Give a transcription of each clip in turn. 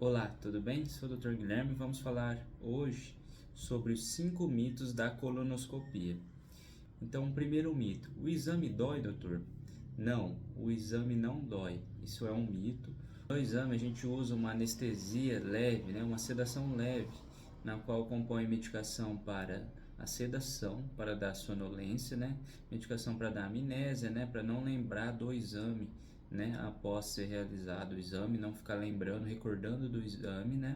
Olá, tudo bem? Sou o Dr. Guilherme e vamos falar hoje sobre os 5 mitos da colonoscopia. Então, o primeiro mito: o exame dói, doutor? Não, o exame não dói. Isso é um mito. No exame, a gente usa uma anestesia leve, uma sedação leve, na qual compõe medicação para a sedação, para dar sonolência, medicação para dar amnésia, para não lembrar do exame, após ser realizado o exame, não ficar lembrando, recordando do exame,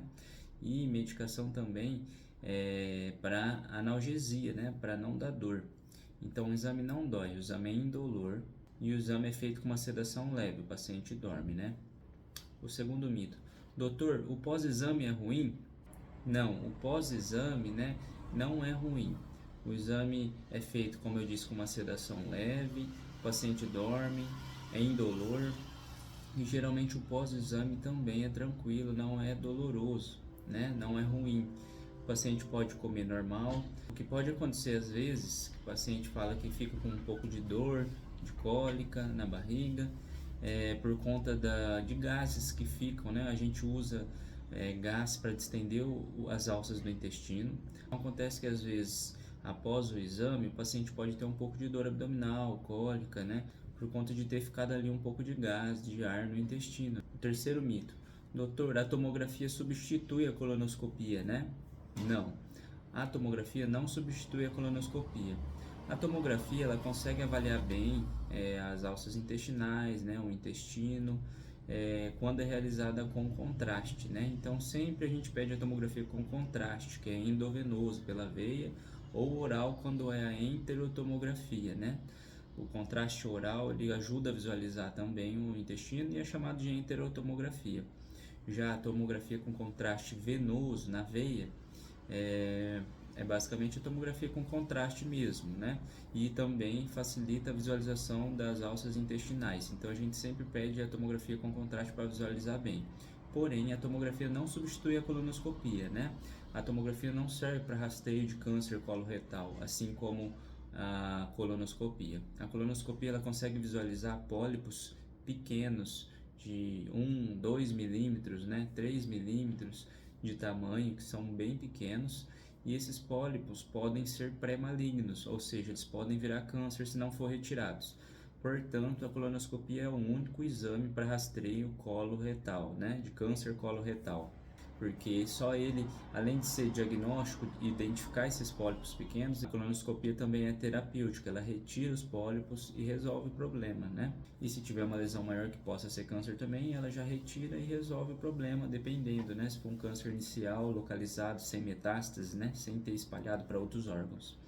e medicação também para analgesia, para não dar dor. Então o exame não dói, o exame é indolor e o exame é feito com uma sedação leve, o paciente dorme, O segundo mito: doutor, o pós-exame é ruim? Não, o pós-exame, não é ruim. O exame é feito, como eu disse, com uma sedação leve, o paciente dorme, é indolor e geralmente o pós-exame também é tranquilo, não é doloroso, não é ruim. O paciente pode comer normal. O que pode acontecer às vezes, que o paciente fala que fica com um pouco de dor, de cólica na barriga, por conta de gases que ficam, A gente usa gás para distender as alças do intestino. Acontece que às vezes, após o exame, o paciente pode ter um pouco de dor abdominal, cólica, por conta de ter ficado ali um pouco de gás, de ar no intestino. O terceiro mito: doutor, a tomografia substitui a colonoscopia, Não, a tomografia não substitui a colonoscopia. A tomografia ela consegue avaliar bem as alças intestinais, o intestino, quando é realizada com contraste, Então sempre a gente pede a tomografia com contraste, que é endovenoso pela veia, ou oral quando é a enterotomografia, O contraste oral ele ajuda a visualizar também o intestino e é chamado de enterotomografia. Já a tomografia com contraste venoso na veia é basicamente a tomografia com contraste mesmo, E também facilita a visualização das alças intestinais. Então a gente sempre pede a tomografia com contraste para visualizar bem. Porém, a tomografia não substitui a colonoscopia, A tomografia não serve para rastreio de câncer coloretal, assim como a colonoscopia. A colonoscopia ela consegue visualizar pólipos pequenos de 1, 2 milímetros, 3 milímetros de tamanho, que são bem pequenos, e esses pólipos podem ser pré-malignos, ou seja, eles podem virar câncer se não for retirados. Portanto, a colonoscopia é o único exame para rastreio coloretal, de câncer coloretal. Porque só ele, além de ser diagnóstico e identificar esses pólipos pequenos, a colonoscopia também é terapêutica, ela retira os pólipos e resolve o problema, E se tiver uma lesão maior que possa ser câncer também, ela já retira e resolve o problema, dependendo, Se for um câncer inicial, localizado, sem metástase, sem ter espalhado para outros órgãos.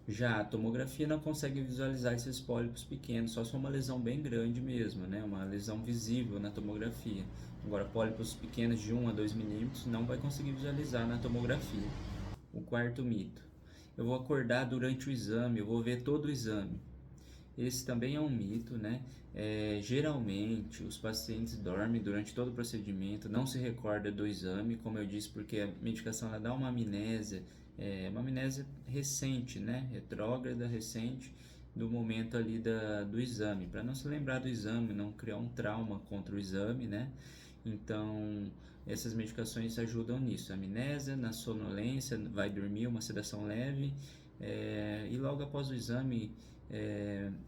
Já a tomografia não consegue visualizar esses pólipos pequenos, só se for uma lesão bem grande mesmo, uma lesão visível na tomografia. Agora, pólipos pequenos de 1 a 2 milímetros não vai conseguir visualizar na tomografia. O quarto mito: eu vou acordar durante o exame, eu vou ver todo o exame. Esse também é um mito, geralmente os pacientes dormem durante todo o procedimento, não se recorda do exame, como eu disse, porque a medicação ela dá uma amnésia recente, retrógrada, recente, do momento ali do exame, para não se lembrar do exame, não criar um trauma contra o exame, Então, essas medicações ajudam nisso, amnésia, na sonolência, vai dormir, uma sedação leve, e logo após o exame,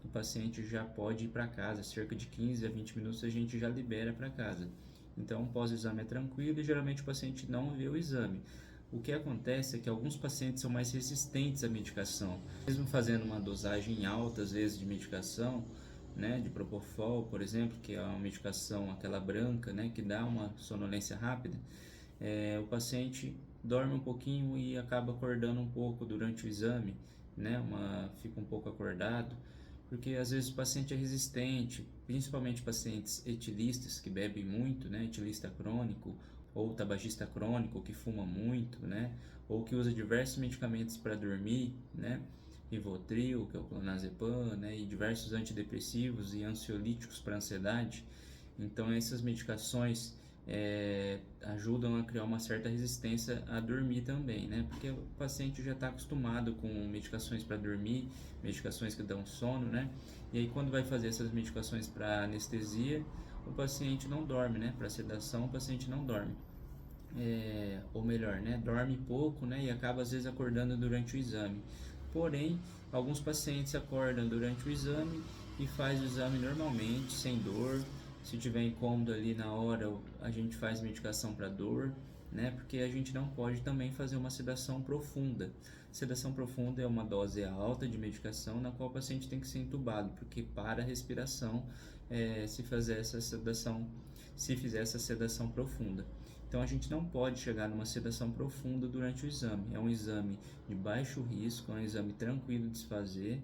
o paciente já pode ir para casa, cerca de 15 a 20 minutos a gente já libera para casa. Então, pós-exame é tranquilo e geralmente o paciente não vê o exame. O que acontece é que alguns pacientes são mais resistentes à medicação, mesmo fazendo uma dosagem alta, às vezes, de medicação, de Propofol, por exemplo, que é uma medicação, aquela branca, que dá uma sonolência rápida, o paciente dorme um pouquinho e acaba acordando um pouco durante o exame, fica um pouco acordado, porque às vezes o paciente é resistente, principalmente pacientes etilistas que bebem muito, etilista crônico, ou tabagista crônico que fuma muito, ou que usa diversos medicamentos para dormir, Rivotril, que é o clonazepam, e diversos antidepressivos e ansiolíticos para ansiedade. Então essas medicações ajudam a criar uma certa resistência a dormir também, porque o paciente já está acostumado com medicações para dormir, medicações que dão sono, e aí quando vai fazer essas medicações para anestesia, o paciente não dorme, para sedação o paciente não dorme. ou melhor, né, dorme pouco, né, e acaba às vezes acordando durante o exame. Porém, alguns pacientes acordam durante o exame e faz o exame normalmente, sem dor. Se tiver incômodo ali na hora, a gente faz medicação para dor, né, porque a gente não pode também fazer uma sedação profunda. Sedação profunda é uma dose alta de medicação na qual o paciente tem que ser entubado, porque para a respiração se fizer essa sedação profunda. Então a gente não pode chegar numa sedação profunda durante o exame. É um exame de baixo risco, é um exame tranquilo de se fazer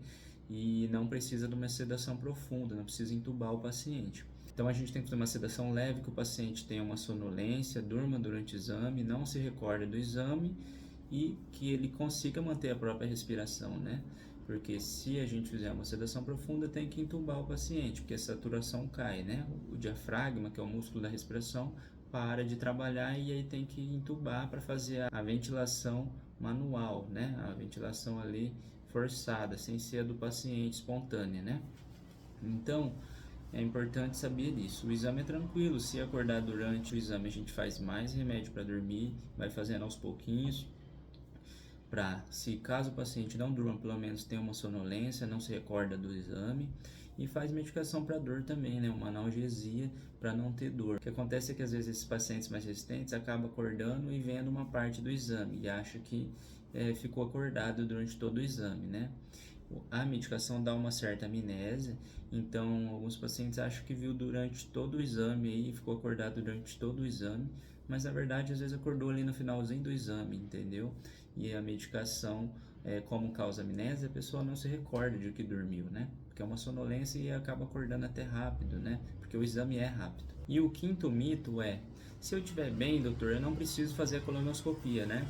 e não precisa de uma sedação profunda, não precisa entubar o paciente. Então a gente tem que fazer uma sedação leve, que o paciente tenha uma sonolência, durma durante o exame, não se recorde do exame e que ele consiga manter a própria respiração, né? Porque se a gente fizer uma sedação profunda, tem que entubar o paciente, porque a saturação cai, né? O diafragma, que é o músculo da respiração, para de trabalhar e aí tem que entubar para fazer a ventilação manual, né? A ventilação ali forçada, sem ser a do paciente espontânea, né? Então, é importante saber disso. O exame é tranquilo, se acordar durante o exame a gente faz mais remédio para dormir, vai fazendo aos pouquinhos, para, se caso o paciente não durma, pelo menos tem uma sonolência, não se recorda do exame, e faz medicação para dor também, né? Uma analgesia para não ter dor. O que acontece é que às vezes esses pacientes mais resistentes acabam acordando e vendo uma parte do exame e acha que ficou acordado durante todo o exame, né? A medicação dá uma certa amnésia, então alguns pacientes acham que viu durante todo o exame e ficou acordado durante todo o exame, mas na verdade às vezes acordou ali no finalzinho do exame, entendeu? E a medicação, como causa amnésia, a pessoa não se recorda de que dormiu, né? Porque é uma sonolência e acaba acordando até rápido, né? Porque o exame é rápido. E o quinto mito é: se eu estiver bem, doutor, eu não preciso fazer a colonoscopia, né?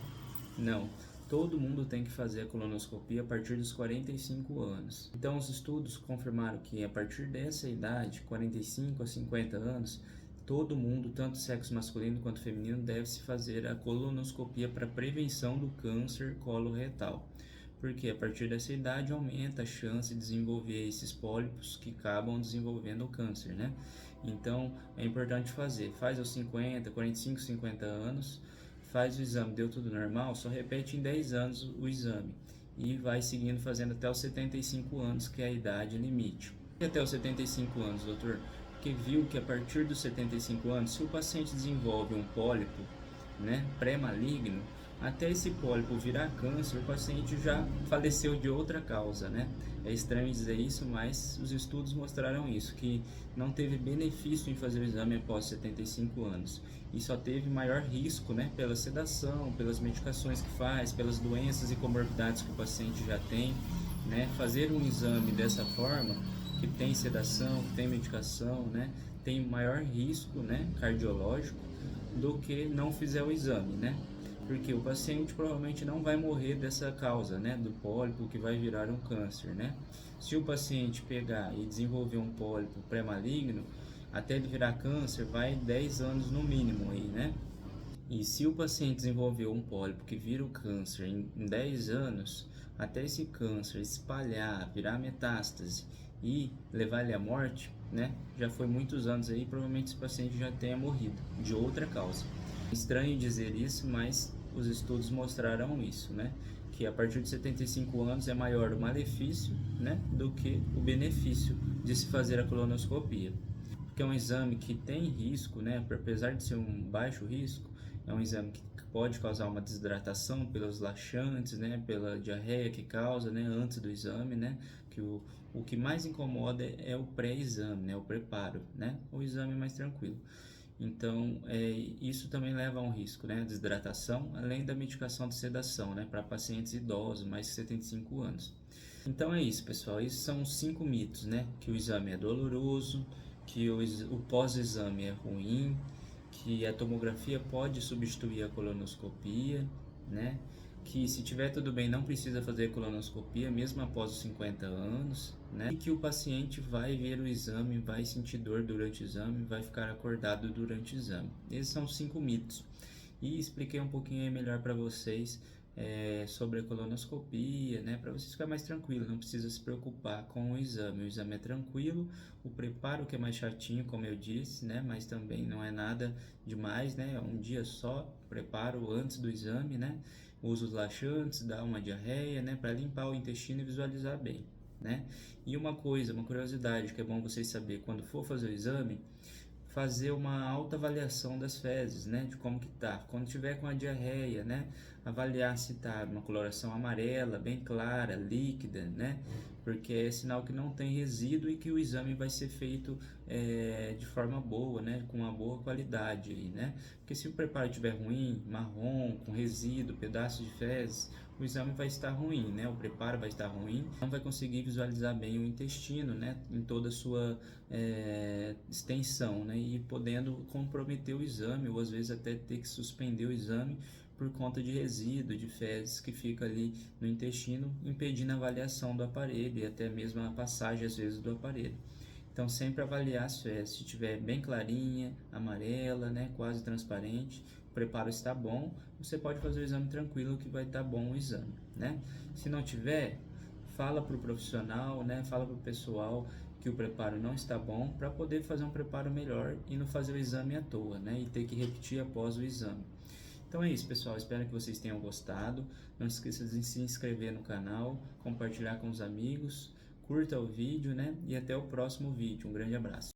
Não, todo mundo tem que fazer a colonoscopia a partir dos 45 anos. Então, os estudos confirmaram que a partir dessa idade, 45 a 50 anos, todo mundo, tanto sexo masculino quanto feminino, deve se fazer a colonoscopia para prevenção do câncer coloretal. Porque a partir dessa idade aumenta a chance de desenvolver esses pólipos que acabam desenvolvendo o câncer, né? Então, é importante fazer. Faz aos 50, 45, 50 anos, faz o exame, deu tudo normal, só repete em 10 anos o exame e vai seguindo fazendo até os 75 anos, que é a idade limite. E até os 75 anos, doutor? Porque viu que a partir dos 75 anos, se o paciente desenvolve um pólipo, né, pré-maligno, até esse pólipo virar câncer, o paciente já faleceu de outra causa, né? É estranho dizer isso, mas os estudos mostraram isso, que não teve benefício em fazer o exame após 75 anos. E só teve maior risco, né, pela sedação, pelas medicações que faz, pelas doenças e comorbidades que o paciente já tem, né? Fazer um exame dessa forma, que tem sedação, que tem medicação, né, tem maior risco, né, cardiológico, do que não fizer o exame, né? Porque o paciente provavelmente não vai morrer dessa causa, né, do pólipo que vai virar um câncer, né? Se o paciente pegar e desenvolver um pólipo pré-maligno, até ele virar câncer, vai 10 anos no mínimo aí, né? E se o paciente desenvolver um pólipo que vira o câncer em 10 anos, até esse câncer espalhar, virar metástase e levar ele à morte, né? Já foi muitos anos aí, provavelmente esse paciente já tenha morrido de outra causa. Estranho dizer isso, mas os estudos mostraram isso, né? Que a partir de 75 anos é maior o malefício, né, do que o benefício de se fazer a colonoscopia. Porque é um exame que tem risco, né? Apesar de ser um baixo risco, é um exame que pode causar uma desidratação pelos laxantes, né? Pela diarreia que causa, né? Antes do exame, né? Que o que mais incomoda é o pré-exame, né? O preparo, né? O exame é mais tranquilo. Então, isso também leva a um risco, né? A desidratação, além da medicação de sedação, né? Para pacientes idosos, mais de 75 anos. Então é isso, pessoal. Esses são os 5 mitos, né? Que o exame é doloroso, que o pós-exame é ruim, que a tomografia pode substituir a colonoscopia, né? Que se tiver tudo bem não precisa fazer colonoscopia mesmo após os 50 anos, né? E que o paciente vai ver o exame, vai sentir dor durante o exame, vai ficar acordado durante o exame. Esses são os 5 mitos. E expliquei um pouquinho aí melhor para vocês sobre a colonoscopia, né, para vocês ficarem mais tranquilos, não precisa se preocupar com o exame é tranquilo, o preparo que é mais chatinho, como eu disse, né, mas também não é nada demais, né, é um dia só, preparo antes do exame, né, uso os laxantes, dá uma diarreia, né, para limpar o intestino e visualizar bem, né. E uma curiosidade que é bom vocês saber, quando for fazer o exame, fazer uma autoavaliação das fezes, né, de como que tá. Quando tiver com a diarreia, né, avaliar se tá uma coloração amarela, bem clara, líquida, né, porque é sinal que não tem resíduo e que o exame vai ser feito de forma boa, né, com uma boa qualidade aí, né, porque se o preparo estiver ruim, marrom, com resíduo, pedaços de fezes, o exame vai estar ruim, né? O preparo vai estar ruim, não vai conseguir visualizar bem o intestino, né? Em toda a sua extensão, né? E podendo comprometer o exame, ou às vezes até ter que suspender o exame por conta de resíduo, de fezes que fica ali no intestino, impedindo a avaliação do aparelho e até mesmo a passagem às vezes do aparelho. Então sempre avaliar as fezes, se tiver bem clarinha, amarela, né, quase transparente, o preparo está bom, você pode fazer o exame tranquilo que vai estar bom o exame, né? Se não tiver, fala para o profissional, né, fala para o pessoal que o preparo não está bom para poder fazer um preparo melhor e não fazer o exame à toa, né, e ter que repetir após o exame. Então é isso, pessoal. Espero que vocês tenham gostado. Não se esqueça de se inscrever no canal, compartilhar com os amigos, curta o vídeo, né? E até o próximo vídeo. Um grande abraço.